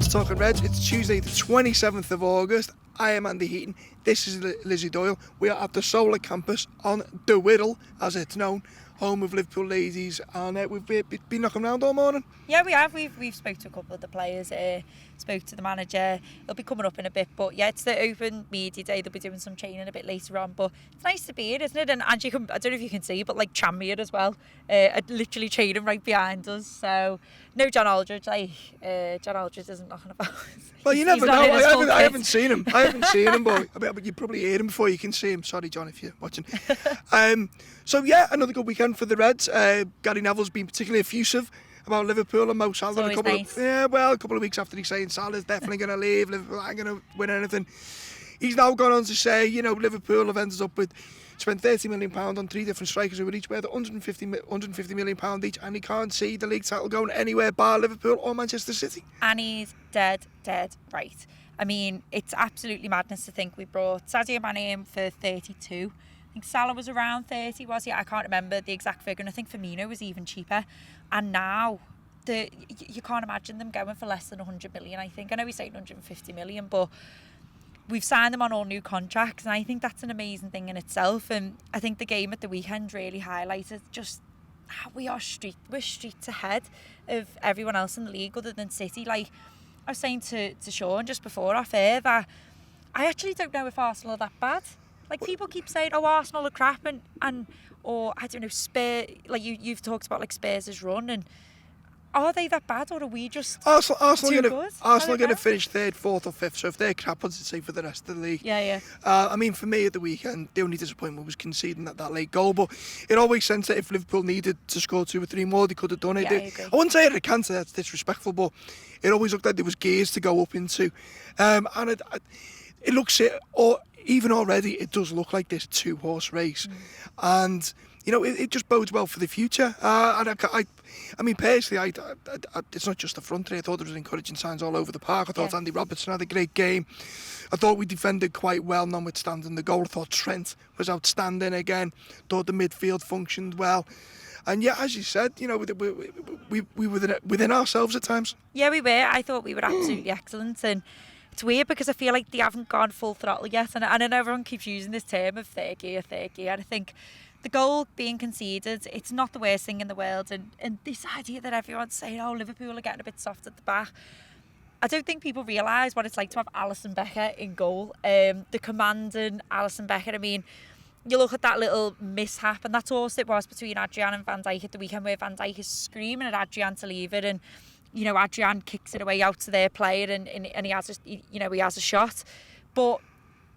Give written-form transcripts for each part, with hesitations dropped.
to Talking Reds. It's Tuesday the 27th of August. I am Andy Heaton. This is Lizzi Doyle. We are at the Solar Campus on the Whittle, as it's known, home of Liverpool ladies, and we've been knocking around all morning. Yeah, we have. We've spoke to a couple of the players, spoke to the manager. It'll be coming up in a bit, but yeah, it's the open media day. They'll be doing some training a bit later on, but it's nice to be here, isn't it? And you can, I don't know if you can see, but like Tranmere as well, literally training right behind us. So no John Aldridge. John Aldridge isn't knocking about. Well, you never know. I haven't seen him. But you probably heard him before you can see him. Sorry, John, if you're watching. So yeah, another good weekend for the Reds. Gary Neville's been particularly effusive about Liverpool and Mo Salah. A couple of weeks after he's saying Salah's definitely going to leave, Liverpool aren't going to win anything. He's now gone on to say, Liverpool have ended up with spent £30 million on three different strikers who were each worth £150 million each, and he can't see the league title going anywhere bar Liverpool or Manchester City. And he's dead right. I mean, it's absolutely madness to think we brought Sadio Mane in for 32. I think Salah was around 30, was he? I can't remember the exact figure, and I think Firmino was even cheaper. And now, you can't imagine them going for less than 100 million, I think. I know he's saying 150 million, but we've signed them on all new contracts, and I think that's an amazing thing in itself. And I think the game at the weekend really highlighted just how we're streets ahead of everyone else in the league other than City. Like I was saying to Sean just before off air, that I actually don't know if Arsenal are that bad. Like, people keep saying, oh, Arsenal are crap, or I don't know, Spurs, like you've talked about like Spurs' run, and are they that bad, or are we just Arsenal are going to finish third, fourth or fifth, so if they're crap, what's it say for the rest of the league? Yeah. I mean, for me at the weekend, the only disappointment was conceding that late goal, but it always sense that if Liverpool needed to score 2 or 3 more, they could have done it. Yeah, I agree. I wouldn't say it a cancer, that's disrespectful, but it always looked like there was gears to go up into. And it looks even already, it does look like this 2-horse race. And it just bodes well for the future. And I mean, personally, it's not just the front three. I thought there was encouraging signs all over the park. I thought Andy Robertson had a great game. I thought we defended quite well, notwithstanding the goal. I thought Trent was outstanding again. Thought the midfield functioned well. And yeah, as you said, we were within ourselves at times. Yeah, we were. I thought we were absolutely excellent. And it's weird because I feel like they haven't gone full throttle yet. And I know everyone keeps using this term of third gear. And I think the goal being conceded, it's not the worst thing in the world. And this idea that everyone's saying, oh, Liverpool are getting a bit soft at the back. I don't think people realise what it's like to have Alisson Becker in goal. The commanding Alisson Becker. I mean, you look at that little mishap, and that's all it was between Adrian and Van Dijk at the weekend, where Van Dijk is screaming at Adrian to leave it, and Adrian kicks it away out to their player, and he has a shot. But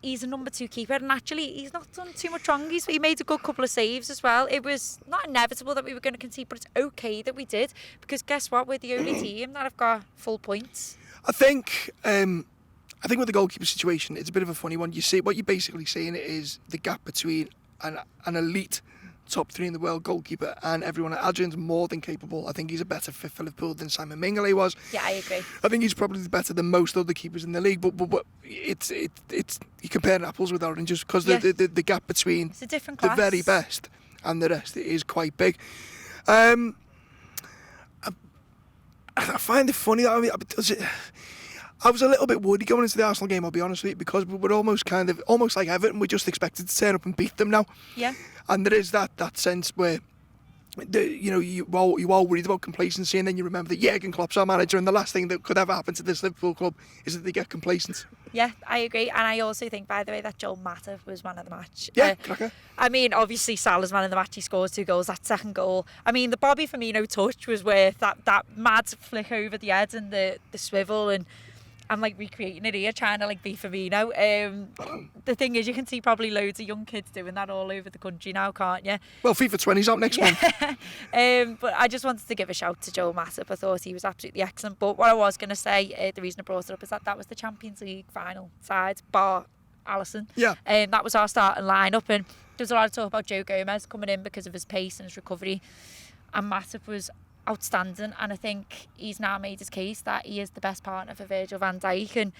he's a number 2 keeper, and actually he's not done too much wrong. He made a good couple of saves as well. It was not inevitable that we were going to concede, but it's okay that we did, because guess what? We're the only team that have got full points. I think with the goalkeeper situation, it's a bit of a funny one. You see, what you're basically saying is the gap between an elite top 3 in the world goalkeeper and everyone. Adrian's more than capable. I think he's a better fit for Liverpool than Simon Mignolet was. Yeah, I agree. I think he's probably better than most other keepers in the league. But it's you compare apples with oranges, because the gap between it's a different class. The very best and the rest is quite big. I find it funny that I was a little bit worried going into the Arsenal game, I'll be honest with you, because we're almost like Everton. We're just expected to turn up and beat them now. Yeah. And there is that sense where you are worried about complacency, and then you remember that Jurgen Klopp's our manager, and the last thing that could ever happen to this Liverpool club is that they get complacent. Yeah, I agree. And I also think, by the way, that Joel Matip was man of the match. Yeah, cracker. I mean, obviously Salah's man of the match. He scores 2 goals. That second goal, I mean, the Bobby Firmino touch was worth that mad flick over the head and the swivel, and I'm like recreating it here, trying to like be Firmino. The thing is, you can see probably loads of young kids doing that all over the country now, can't you? Well, FIFA 20's out next month. But I just wanted to give a shout to Joel Matip. I thought he was absolutely excellent. But what I was going to say, the reason I brought it up, is that was the Champions League final side, bar Alisson. Yeah. That was our starting lineup, and there was a lot of talk about Joe Gomez coming in because of his pace and his recovery. And Matip was outstanding, and I think he's now made his case that he is the best partner for Virgil van Dijk. And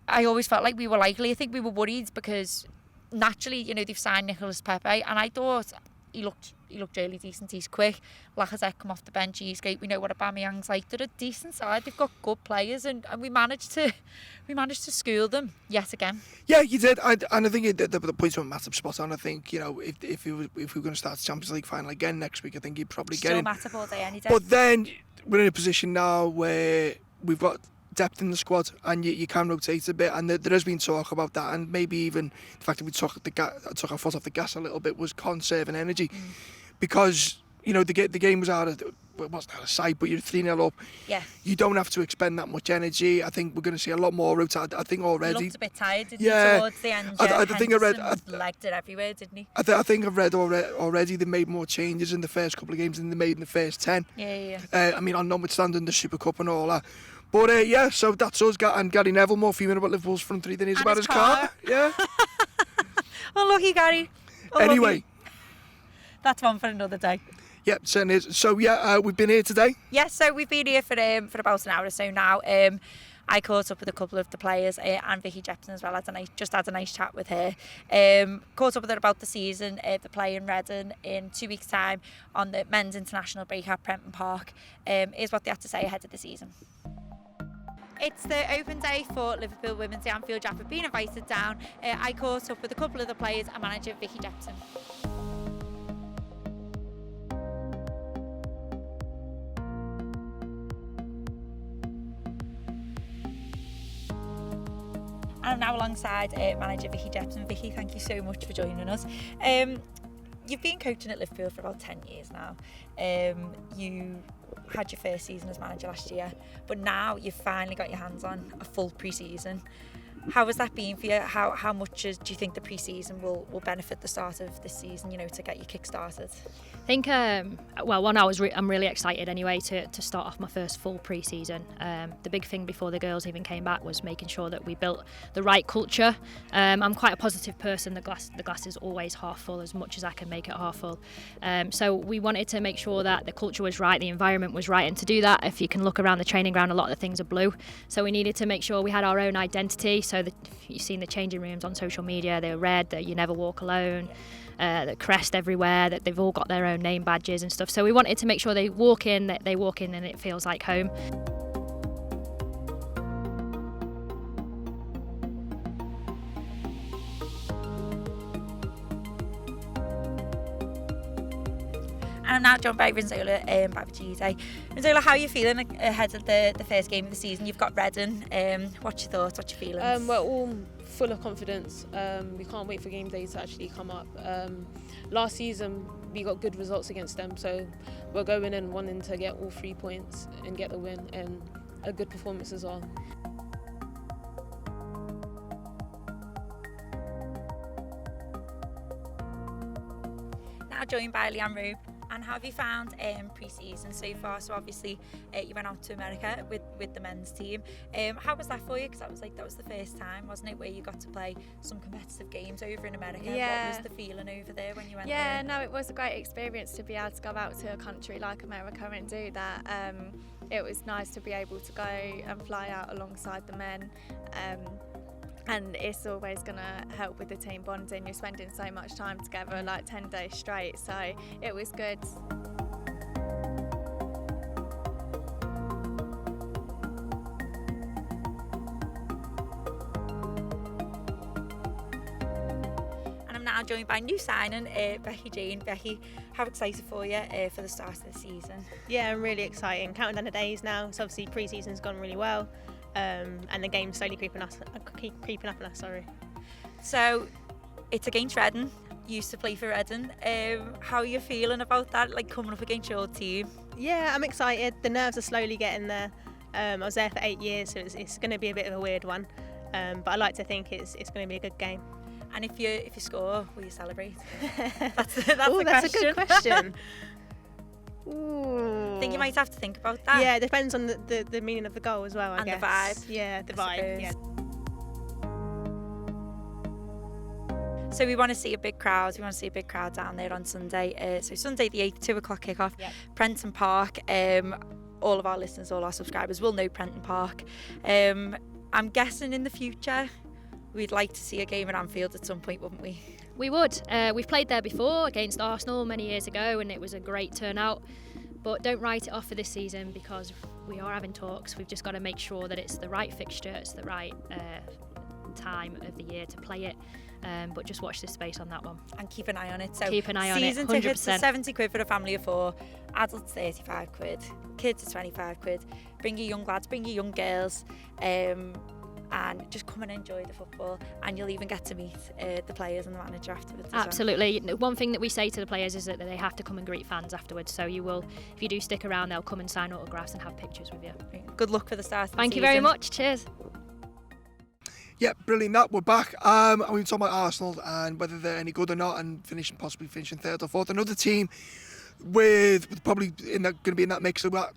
I always felt like we were likely. I think we were worried because naturally, they've signed Nicolas Pepe, and I thought he looked really decent. He's quick. Lacazette come off the bench. He's great. We know what Aubameyang's like. They're a decent side. They've got good players, and we managed to school them yet again. Yeah, you did. And I think the points were massive spot on. I think, you know, if we were going to start the Champions League final again next week, I think he'd probably get in. Still Matip all day, any day. But then we're in a position now where we've got depth in the squad, and you can rotate a bit, and there has been talk about that, and maybe even the fact that we took our foot off the gas a little bit was conserving energy, because, you know, the game was it wasn't out of sight, but you're 3-0 up. Yeah. You don't have to expend that much energy. I think we're going to see a lot more rotate. I think already. He looked a bit tired, didn't he, towards the end? I think I read. Legged it everywhere, didn't he? I think I've read already they made more changes in the first couple of games than they made in the first 10. Yeah. I mean, on notwithstanding the Super Cup and all that. But yeah, so that's us. And Gary Neville more fuming about Liverpool's front three than he is about his car. Yeah. Unlucky, Gary. Anyway. That's one for another day. Yeah, certainly is. So yeah, we've been here today. Yes, so we've been here for about an hour or so now. I caught up with a couple of the players and Vicky Jepson as well. Had a nice chat with her. Caught up with her about the season. They're playing Reading in 2 weeks' time on the men's international break at Prenton Park. Here's what they had to say ahead of the season. It's the open day for Liverpool Women's. The Anfield Jap have been invited down. I caught up with a couple of the players and manager Vicky Jepson. I'm now alongside manager Vicky Jepson. Vicky, thank you so much for joining us. You've been coaching at Liverpool for about 10 years now. You had your first season as manager last year, but now you've finally got your hands on a full pre-season. How has that been for you? How much do you think the pre-season will benefit the start of this season, you know, to get you kick-started? I think, I'm really excited anyway to start off my first full pre-season. The big thing before the girls even came back was making sure that we built the right culture. I'm quite a positive person. The glass is always half full as much as I can make it half full. So we wanted to make sure that the culture was right, the environment was right, and to do that, if you can look around the training ground, a lot of the things are blue. So we needed to make sure we had our own identity. So that you've seen the changing rooms on social media, they're red, that you never walk alone. The crest everywhere, that they've all got their own name badges and stuff. So we wanted to make sure they walk in and it feels like home. And I'm now joined by Rinzola Babajide. Rinzola, how are you feeling ahead of the first game of the season? You've got Reading. What's your thoughts? What's your feelings? We're all full of confidence. We can't wait for game day to actually come up. Last season we got good results against them, so we're going in wanting to get all 3 points and get the win and a good performance as well. Now joined by Leanne Rowe. And how have you found pre-season so far? So obviously you went out to America with the men's team. How was that for you? Because that was the first time, wasn't it, where you got to play some competitive games over in America? Yeah. What was the feeling over there when you went there? Yeah, no, it was a great experience to be able to go out to a country like America and do that. It was nice to be able to go and fly out alongside the men. And it's always going to help with the team bonding. You're spending so much time together, like 10 days straight, so it was good. And I'm now joined by new signing, Becky Jane. Becky, how excited for you for the start of the season? Yeah, I'm really exciting. Counting down the days now. So obviously pre-season's gone really well. And the game's slowly creeping up on us. So it's against Reading. You used to play for Reading. How are you feeling about that, like coming up against your team? Yeah, I'm excited. The nerves are slowly getting there. I was there for 8 years, so it's going to be a bit of a weird one. But I like to think it's going to be a good game. And if you score, will you celebrate? That's a good question. Ooh. I think you might have to think about that. Yeah, it depends on the meaning of the goal as well, I guess. And the vibe. Yeah, the vibe. Yeah. So we want to see a big crowd. We want to see a big crowd down there on Sunday. So Sunday the 8th, 2 o'clock kickoff, yep. Prenton Park. All of our listeners, all our subscribers will know Prenton Park. I'm guessing in the future we'd like to see a game at Anfield at some point, wouldn't we? We would. We've played there before against Arsenal many years ago, and it was a great turnout. But don't write it off for this season, because we are having talks. We've just got to make sure that it's the right fixture, it's the right time of the year to play it. But just watch this space on that one. And keep an eye on it. So keep an eye on it, 100%. Season tickets are 70 quid for a family of 4, adults 35 quid, kids are 25 quid. Bring your young lads, bring your young girls, and just come and enjoy the football, and you'll even get to meet the players and the manager afterwards. Absolutely. One thing that we say to the players is that they have to come and greet fans afterwards, so you will, if you do stick around, they'll come and sign autographs and have pictures with you. Good luck for the start of the Thank season. you very much. Cheers. Yeah, brilliant. That we're back. And we were talking about Arsenal and whether they're any good or not, and possibly finishing 3rd or 4th. Another team with probably going to be in that mix of that.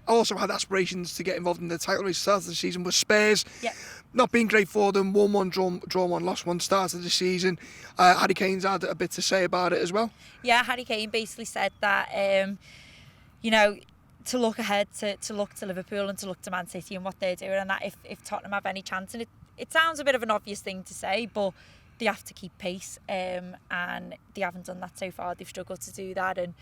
Also had aspirations to get involved in the title race start of the season was Spurs. Yeah. Not being great for them. 1-1, draw 1, lost 1 start of the season. Harry Kane's had a bit to say about it as well. Yeah, Harry Kane basically said that, you know, to look ahead, to look to Liverpool and to look to Man City and what they're doing, and that if Tottenham have any chance, and it sounds a bit of an obvious thing to say, but they have to keep pace, and they haven't done that so far. They've struggled to do that, and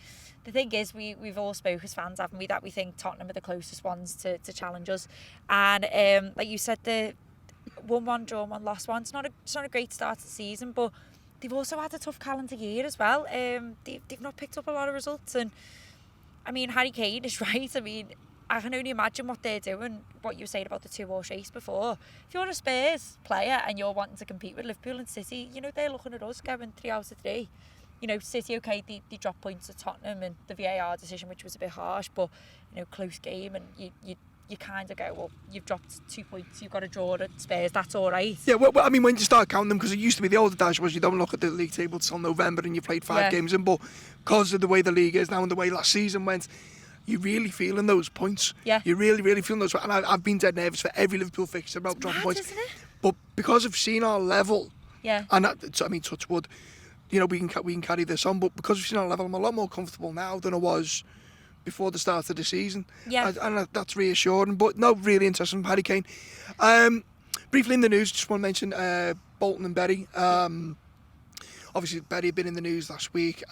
the thing is, we've all spoke as fans, haven't we, that we think Tottenham are the closest ones to challenge us. And like you said, the 1-1, draw 1, lost 1. It's not a great start to the season, but they've also had a tough calendar year as well. They've not picked up a lot of results, and I mean, Harry Kane is right. I mean, I can only imagine what they're doing, what you were saying about the 2-horse race before. If you're a Spurs player and you're wanting to compete with Liverpool and City, you know, they're looking at us going 3 out of 3. You know, City, okay, they dropped points at Tottenham and the VAR decision, which was a bit harsh, but, you know, close game, and you kind of go, well, you've dropped 2 points, you've got a draw at Spurs, that's all right. Yeah, well, I mean, when you start counting them, because it used to be the older days was you don't look at the league table till November and you played 5 games in, but because of the way the league is now and the way last season went, you're really feeling those points. Yeah. You're really, really feeling those. And I've been dead nervous for every Liverpool fixture about dropping points. Isn't it? But because I've seen our level, Yeah. and that, I mean, touch wood, you know, we can carry this on, but because we've seen our level, I'm a lot more comfortable now than I was before the start of the season. Yeah. And that's reassuring. But no, really interesting from Harry Kane. Briefly in the news, just want to mention Bolton and Berry. Obviously, Berry had been in the news last week.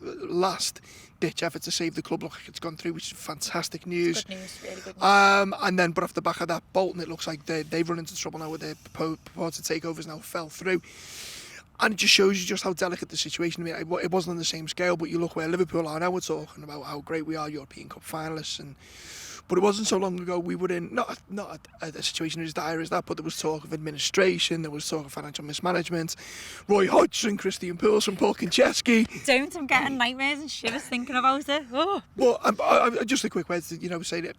Last-ditch effort to save the club. Look like it's gone through, which is fantastic news. Good news, really good news. And then, but off the back of that, Bolton, it looks like they've run into trouble now with their purported takeovers now fell through. And it just shows you just how delicate the situation. I mean, it wasn't on the same scale, but you look where Liverpool are now. We're talking about how great we are, European Cup finalists, but it wasn't so long ago we were in not a situation as dire as that, but there was talk of administration, there was talk of financial mismanagement. Roy Hodgson, Christian Poulsen, Paul Konchesky. I'm getting nightmares and shivers thinking about it. Oh. Well, just a quick word to say that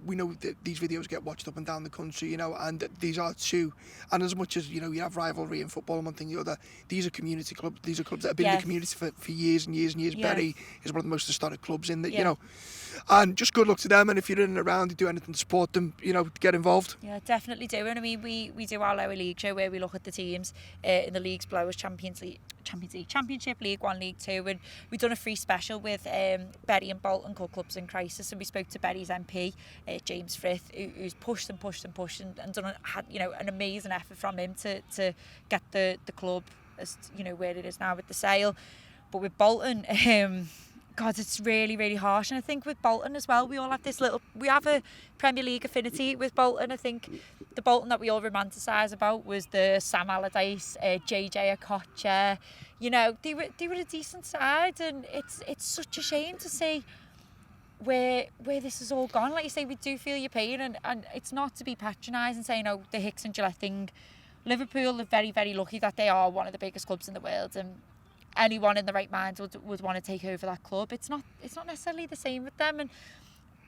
we know that these videos get watched up and down the country, and these are two. And as much as you have rivalry in football and one thing or the other, these are community clubs. These are clubs that have been in the community for years and years and years. Yeah. Berry is one of the most historic clubs in that, And just good luck to them, and if you're in and around, you do anything to support them, get involved. Yeah, definitely do. And I mean, we do our lower league show where we look at the teams in the leagues below as Championship, League 1, League 2, and we've done a free special with Berry and Bolton called Clubs in Crisis, and we spoke to Berry's MP, James Frith, who's pushed and done had an amazing effort from him to get the club as where it is now with the sale. But with Bolton, God, it's really, really harsh. And I think with Bolton as well, we all have we have a Premier League affinity with Bolton. I think the Bolton that we all romanticise about was the Sam Allardyce, JJ Okocha. They were a decent side, and it's such a shame to see where this has all gone. Like you say, we do feel your pain, and it's not to be patronising and saying, the Hicks and Gillette thing. Liverpool are very, very lucky that they are one of the biggest clubs in the world, and anyone in the right mind would want to take over that club. It's not necessarily the same with them, and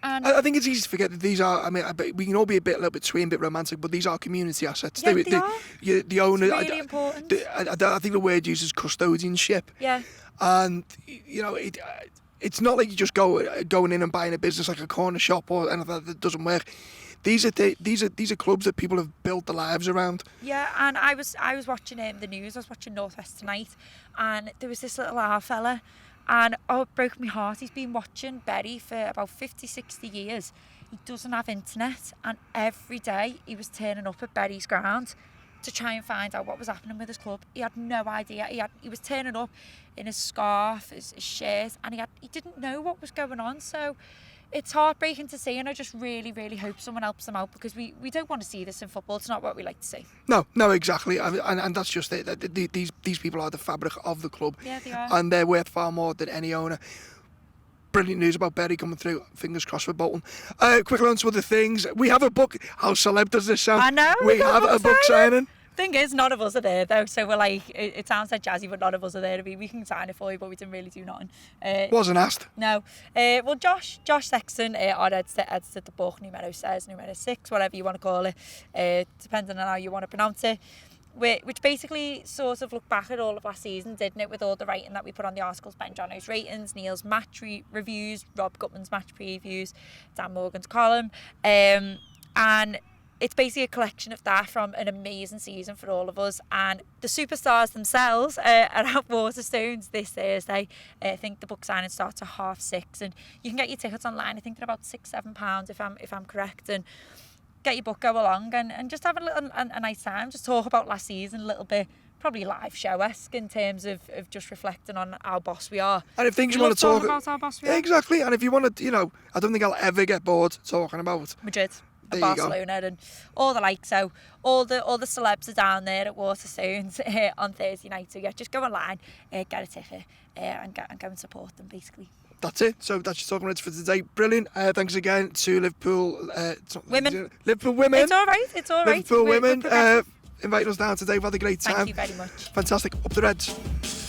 I think it's easy to forget that these are. I mean, we can all be a little bit twee and a bit romantic, but these are community assets. Yeah, they are. The owner. It's really important. I think the word used is custodianship. Yeah. And it's not like you just going in and buying a business like a corner shop or anything that doesn't work. These are clubs that people have built their lives around. Yeah, and I was watching the news. I was watching North West Tonight, and there was this little our fella, and it broke my heart. He's been watching Berry for about 50-60 years. He doesn't have internet, and every day he was turning up at Berry's ground to try and find out what was happening with his club. He had no idea. He was turning up in his scarf, his shirt, and he didn't know what was going on. So it's heartbreaking to see, and I just really, really hope someone helps him out, because we don't want to see this in football. It's not what we like to see. No, exactly, and that's just it. These people are the fabric of the club. Yeah, they are. And they're worth far more than any owner. Brilliant news about Berry coming through. Fingers crossed for Bolton. Quickly on to other things. We have a book. How celeb does this sound? I know. We have a book signing. Thing is, none of us are there though, so we're like, it sounds like jazzy, but none of us are there. We can sign it for you, but we didn't really do nothing. Wasn't asked. No. Well, Josh Sexton, our edited the book, numero 6, whatever you want to call it, depending on how you want to pronounce it, which basically sort of looked back at all of last season, didn't it, with all the writing that we put on the articles, Ben Jono's ratings, Neil's match reviews, Rob Gutman's match previews, Dan Morgan's column, and it's basically a collection of that from an amazing season for all of us. And the superstars themselves are at Waterstones this Thursday. I think the book signing starts at 6:30, and you can get your tickets online. I think they're about £6-7 if I'm correct. And get your book, go along and just have a nice time. Just talk about last season a little bit. Probably live show-esque in terms of just reflecting on how boss we are. And if things you want to talk about how boss we are. Exactly. And if you want to, I don't think I'll ever get bored talking about Madrid. There Barcelona and all the like. So all the celebs are down there at Waterstones on Thursday night. So yeah, just go online, get a ticket, and go and support them basically. That's it. So that's your talking minutes for today. Brilliant. Thanks again to Liverpool Women. Liverpool Women. It's all right. Liverpool Women inviting us down today. We've had a great time. Thank you very much. Fantastic. Up the Reds.